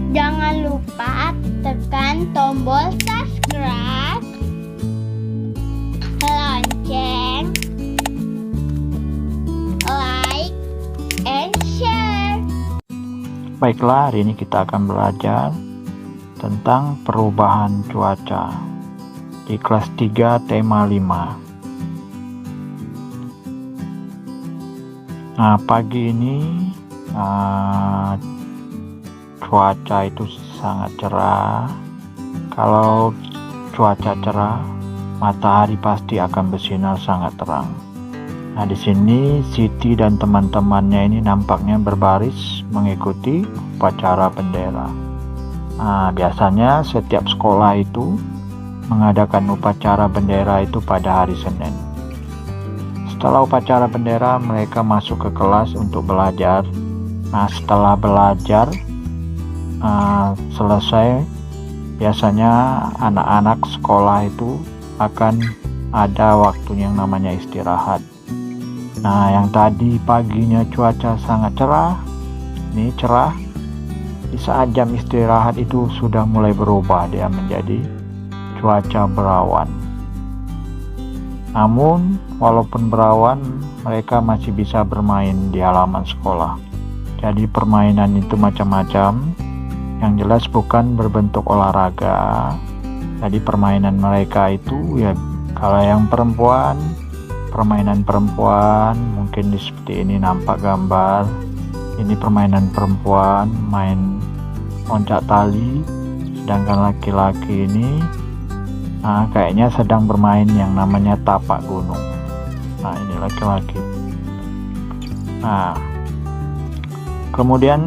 Jangan lupa tekan tombol subscribe, lonceng, like, and share. Baiklah, hari ini kita akan belajar tentang perubahan cuaca di kelas 3 tema 5. Nah, pagi ini cuaca itu sangat cerah. Kalau cuaca cerah, matahari pasti akan bersinar sangat terang. Nah, di sini Siti dan teman-temannya ini nampaknya berbaris mengikuti upacara bendera. Nah, biasanya setiap sekolah itu mengadakan upacara bendera itu pada hari Senin. Setelah upacara bendera, mereka masuk ke kelas untuk belajar. Nah, setelah belajar selesai, biasanya anak-anak sekolah itu akan ada waktu yang namanya istirahat. Nah, yang tadi paginya cuaca sangat cerah, ini cerah. Di saat jam istirahat itu sudah mulai berubah, dia menjadi cuaca berawan. Namun, walaupun berawan, mereka masih bisa bermain di halaman sekolah. Jadi permainan itu macam-macam. Yang jelas bukan berbentuk olahraga. Jadi permainan mereka itu ya, kalau yang perempuan, permainan perempuan, mungkin seperti ini nampak gambar. Ini permainan perempuan, main loncat tali. Sedangkan laki-laki ini kayaknya sedang bermain yang namanya tapak gunung. Nah, ini laki-laki. Nah, kemudian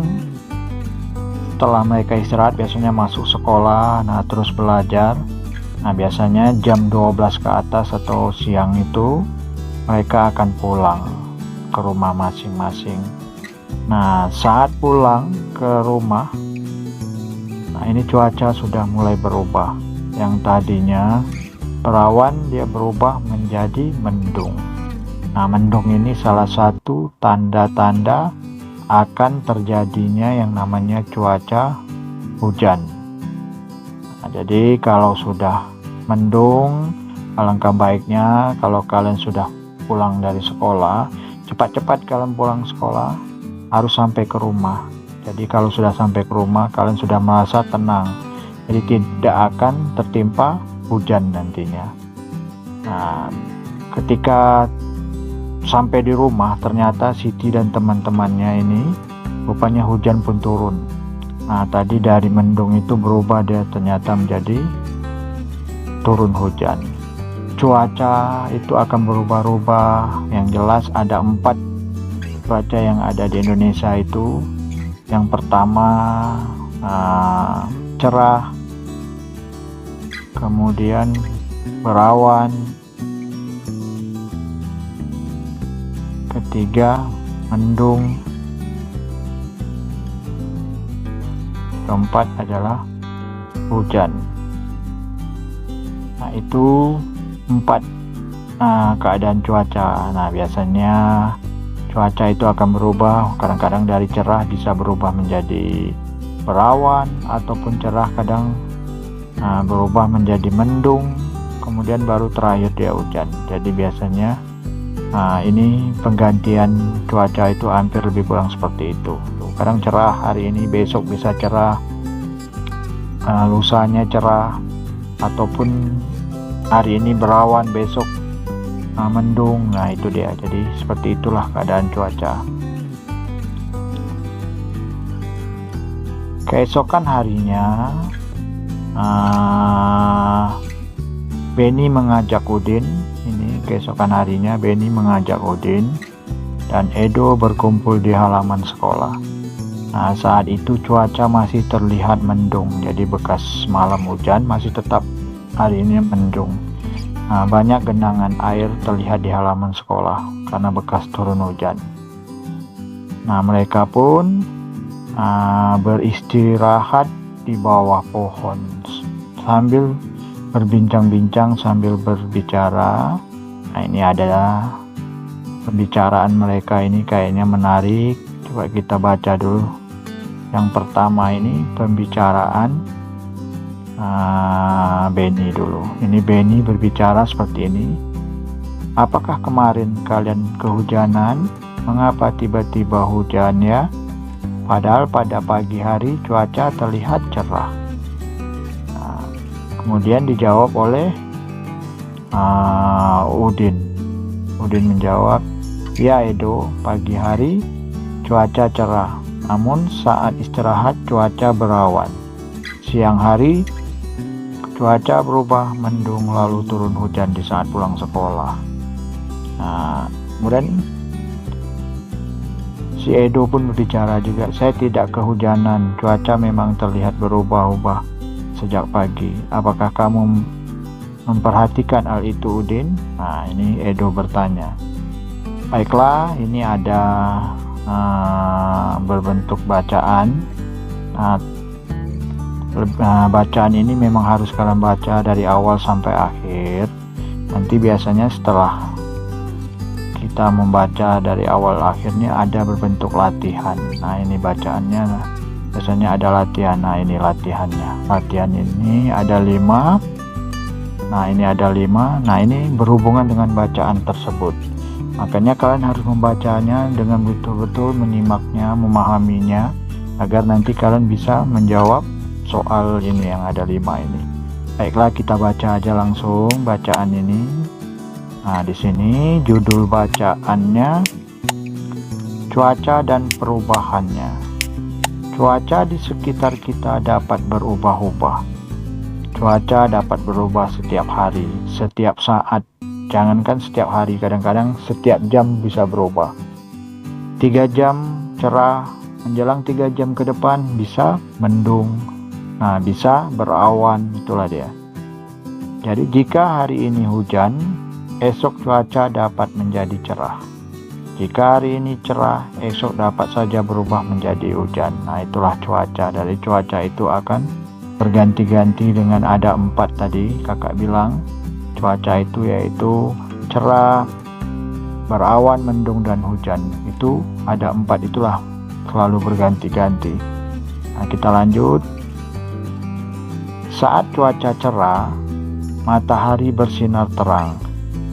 setelah mereka istirahat, biasanya masuk sekolah, nah terus belajar. Nah, biasanya jam 12 ke atas atau siang itu mereka akan pulang ke rumah masing-masing. Nah, saat pulang ke rumah, nah ini cuaca sudah mulai berubah. Yang tadinya berawan, dia berubah menjadi mendung. Nah, mendung ini salah satu tanda-tanda akan terjadinya yang namanya cuaca hujan. Nah, jadi kalau sudah mendung, alangkah baiknya kalau kalian sudah pulang dari sekolah, cepat-cepat kalian pulang sekolah, harus sampai ke rumah. Jadi kalau sudah sampai ke rumah, kalian sudah merasa tenang, jadi tidak akan tertimpa hujan nantinya. Nah, ketika sampai di rumah, ternyata Siti dan teman-temannya ini rupanya hujan pun turun. Nah, tadi dari mendung itu berubah, dia ternyata menjadi turun hujan. Cuaca itu akan berubah-ubah. Yang jelas ada 4 cuaca yang ada di Indonesia itu. Yang pertama cerah, kemudian berawan, ketiga mendung, keempat adalah hujan. Nah, itu 4 keadaan cuaca. Nah, biasanya cuaca itu akan berubah, kadang-kadang dari cerah bisa berubah menjadi berawan, ataupun cerah kadang berubah menjadi mendung, kemudian baru terakhir dia hujan. Jadi biasanya ini penggantian cuaca itu hampir lebih kurang seperti itu. Kadang cerah hari ini, besok bisa cerah, lusanya cerah, ataupun hari ini berawan, besok mendung. Nah, itu dia. Jadi seperti itulah keadaan cuaca. Keesokan harinya, Beni mengajak Udin. Ini keesokan harinya Beni mengajak Udin dan Edo berkumpul di halaman sekolah. Nah, saat itu cuaca masih terlihat mendung, jadi bekas malam hujan masih tetap hari ini mendung. Nah, banyak genangan air terlihat di halaman sekolah karena bekas turun hujan. Nah, mereka pun beristirahat di bawah pohon sambil berbincang-bincang, sambil berbicara. Nah, ini adalah pembicaraan mereka, ini kayaknya menarik. Coba kita baca dulu. Yang pertama ini pembicaraan Benny dulu. Ini Benny berbicara seperti ini. Apakah kemarin kalian kehujanan? Mengapa tiba-tiba hujan ya? Padahal pada pagi hari cuaca terlihat cerah. Kemudian dijawab oleh Udin. Udin menjawab, ya Edo, pagi hari cuaca cerah, namun saat istirahat cuaca berawan. Siang hari cuaca berubah mendung lalu turun hujan di saat pulang sekolah. Kemudian si Edo pun berbicara juga, saya tidak kehujanan, cuaca memang terlihat berubah-ubah sejak pagi. Apakah kamu memperhatikan hal itu, Udin? Nah, ini Edo bertanya. Baiklah, ini ada berbentuk bacaan. Bacaan ini memang harus kalian baca dari awal sampai akhir. Nanti biasanya setelah kita membaca dari awal akhirnya ada berbentuk latihan. Nah, ini bacaannya biasanya ada latihan. Nah, ini latihannya. Latihan ini ada 5. Nah, ini ada 5. Nah, ini berhubungan dengan bacaan tersebut. Makanya kalian harus membacanya dengan betul-betul menyimaknya, memahaminya, agar nanti kalian bisa menjawab soal ini yang ada 5 ini. Baiklah, kita baca aja langsung bacaan ini. Nah, di sini judul bacaannya cuaca dan perubahannya. Cuaca di sekitar kita dapat berubah-ubah. Cuaca dapat berubah setiap hari, setiap saat. Jangankan setiap hari, kadang-kadang setiap jam bisa berubah. 3 jam cerah, menjelang 3 jam ke depan bisa mendung. Nah, bisa berawan, itulah dia. Jadi jika hari ini hujan, esok cuaca dapat menjadi cerah. Jika hari ini cerah, esok dapat saja berubah menjadi hujan. Nah, itulah cuaca. Dari cuaca itu akan berganti-ganti dengan ada 4 tadi kakak bilang. Cuaca itu yaitu cerah, berawan, mendung, dan hujan. Itu ada 4, itulah selalu berganti-ganti. Nah, kita lanjut. Saat cuaca cerah, matahari bersinar terang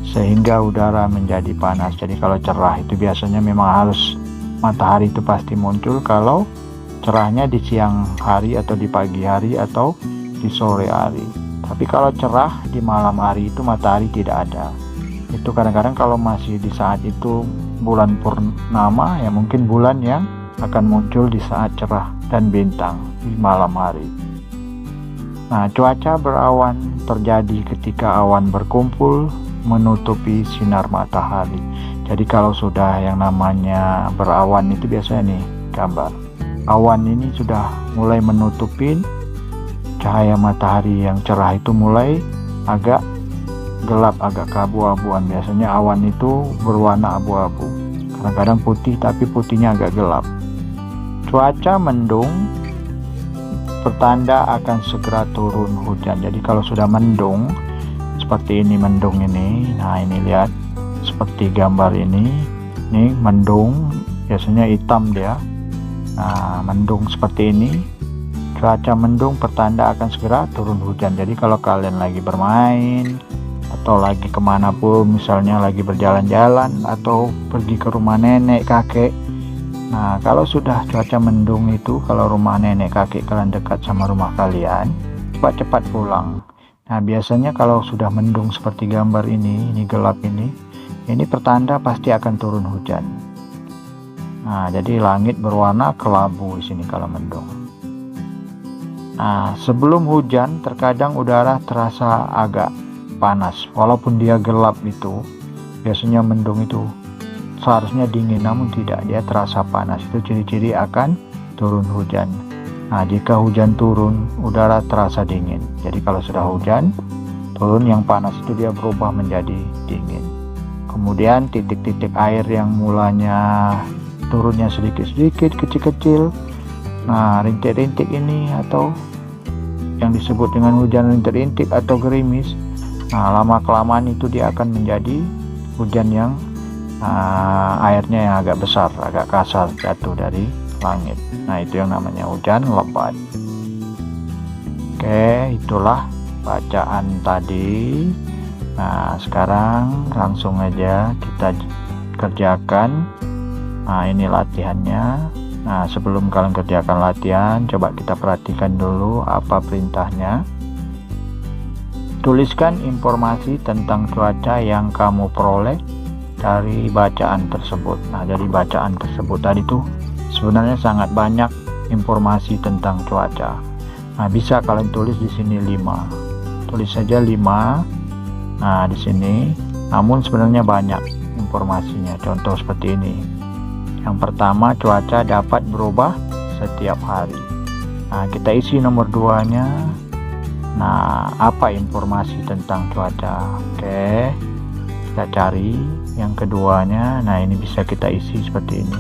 sehingga udara menjadi panas. Jadi kalau cerah itu biasanya memang harus matahari itu pasti muncul. Kalau cerahnya di siang hari atau di pagi hari atau di sore hari. Tapi kalau cerah di malam hari itu matahari tidak ada. Itu kadang-kadang kalau masih di saat itu bulan purnama, ya mungkin bulan yang akan muncul di saat cerah dan bintang di malam hari. Nah, cuaca berawan terjadi ketika awan berkumpul menutupi sinar matahari. Jadi kalau sudah yang namanya berawan itu biasanya nih gambar. Awan ini sudah mulai menutupin cahaya matahari yang cerah itu mulai agak gelap, agak keabu-abuan. Biasanya awan itu berwarna abu-abu. Kadang-kadang putih tapi putihnya agak gelap. Cuaca mendung pertanda akan segera turun hujan. Jadi kalau sudah mendung seperti ini, mendung ini, nah ini lihat seperti gambar ini mendung, biasanya hitam dia. Nah, mendung seperti ini, cuaca mendung pertanda akan segera turun hujan. Jadi kalau kalian lagi bermain atau lagi kemana pun, misalnya lagi berjalan-jalan atau pergi ke rumah nenek kakek, nah kalau sudah cuaca mendung itu, kalau rumah nenek kakek kalian dekat sama rumah kalian, cepat-cepat pulang. Nah, biasanya kalau sudah mendung seperti gambar ini gelap ini pertanda pasti akan turun hujan. Nah, jadi langit berwarna kelabu di sini kalau mendung. Nah, sebelum hujan terkadang udara terasa agak panas, walaupun dia gelap itu. Biasanya mendung itu seharusnya dingin, namun tidak, dia terasa panas. Itu ciri-ciri akan turun hujan. Nah, jika hujan turun, udara terasa dingin. Jadi kalau sudah hujan turun, yang panas itu dia berubah menjadi dingin. Kemudian titik-titik air yang mulanya turunnya sedikit-sedikit, kecil-kecil. Nah, rintik-rintik ini atau yang disebut dengan hujan rintik-rintik atau gerimis. Nah, lama-kelamaan itu dia akan menjadi hujan yang airnya yang agak besar, agak kasar jatuh dari langit. Nah, itu yang namanya hujan lebat. Oke, itulah bacaan tadi. Nah, sekarang langsung aja kita kerjakan. Nah, ini latihannya. Nah, sebelum kalian kerjakan latihan, coba kita perhatikan dulu apa perintahnya. Tuliskan informasi tentang cuaca yang kamu peroleh dari bacaan tersebut. Nah, dari bacaan tersebut tadi tuh sebenarnya sangat banyak informasi tentang cuaca. Nah, bisa kalian tulis di sini 5. Tulis saja 5. Nah, di sini. Namun sebenarnya banyak informasinya. Contoh seperti ini. Yang pertama, cuaca dapat berubah setiap hari. Nah, kita isi nomor 2-nya. Nah, apa informasi tentang cuaca? Oke. Kita cari yang keduanya. Nah, ini bisa kita isi seperti ini.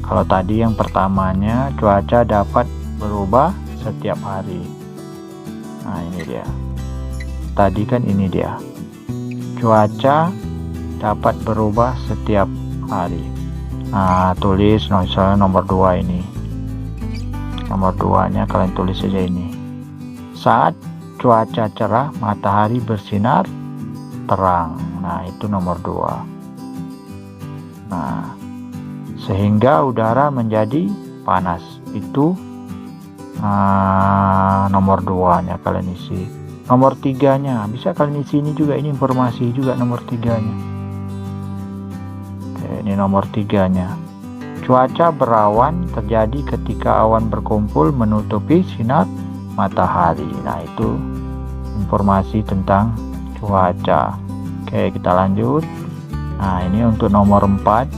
Kalau tadi yang pertamanya, cuaca dapat berubah setiap hari. Nah, ini dia. Tadi kan ini dia. Cuaca dapat berubah setiap hari. Nah, tulis misalnya nomor 2 ini. Nomor 2-nya kalian tulis saja ini. Saat cuaca cerah, matahari bersinar terang. Nah, itu nomor 2. Nah, sehingga udara menjadi panas. Itu nomor 2-nya kalian isi. Nomor 3-nya bisa kalian isi ini juga, ini informasi juga nomor 3-nya. Oke, ini nomor 3-nya. Cuaca berawan terjadi ketika awan berkumpul menutupi sinar matahari. Nah, itu informasi tentang cuaca. Oke, kita lanjut. Nah, ini untuk nomor 4.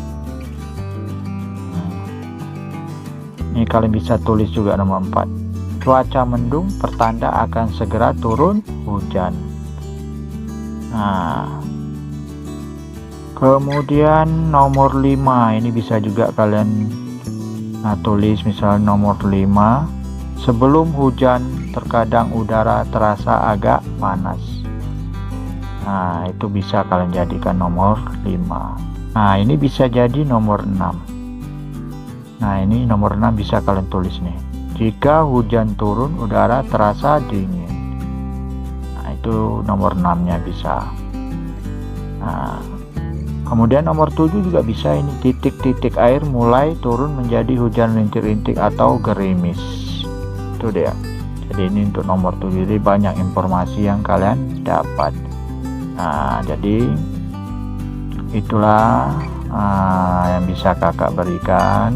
Ini kalian bisa tulis juga nomor 4. Cuaca mendung pertanda akan segera turun hujan. Nah, kemudian nomor 5 ini bisa juga kalian tulis misalnya nomor 5. Sebelum hujan terkadang udara terasa agak panas. Nah, itu bisa kalian jadikan nomor 5. Nah, ini bisa jadi nomor 6. Nah, ini nomor 6 bisa kalian tulis nih. Jika hujan turun, udara terasa dingin. Nah, itu nomor 6-nya bisa. Nah, kemudian nomor 7 juga bisa ini. Titik-titik air mulai turun menjadi hujan rintik-rintik atau gerimis. Itu dia. Jadi ini untuk nomor 7. Jadi banyak informasi yang kalian dapat. Nah, jadi itulah yang bisa kakak berikan.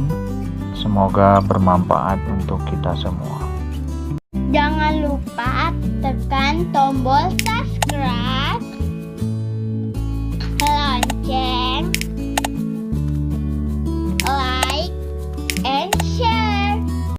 Semoga bermanfaat untuk kita semua. Jangan lupa tekan tombol subscribe